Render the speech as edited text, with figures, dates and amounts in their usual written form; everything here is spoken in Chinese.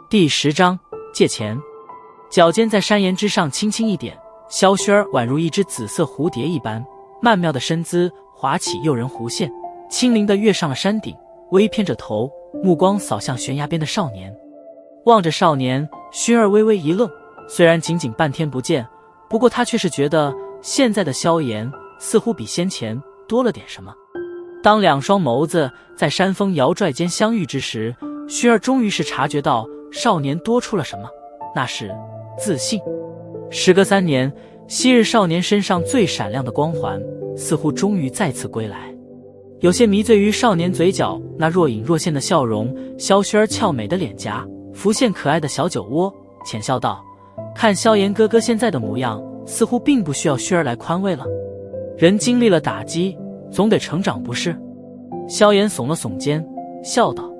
第10章借钱。脚尖在山岩之上轻轻一点，萧薰儿宛如一只紫色蝴蝶一般，曼妙的身姿划起诱人弧线，轻灵地跃上了山顶，微偏着头，目光扫向悬崖边的少年。望着少年，薰儿微微一愣，虽然仅仅半天不见，不过他却是觉得现在的萧炎似乎比先前多了点什么。当两双眸子在山峰摇拽间相遇之时，薰儿终于是察觉到少年多出了什么，那是自信。时隔3年，昔日少年身上最闪亮的光环似乎终于再次归来。有些迷醉于少年嘴角那若隐若现的笑容，萧薰儿俏美的脸颊浮现可爱的小酒窝，浅笑道：看萧炎哥哥现在的模样，似乎并不需要薰儿来宽慰了。人经历了打击，总得成长不是？萧炎耸了耸肩，笑道：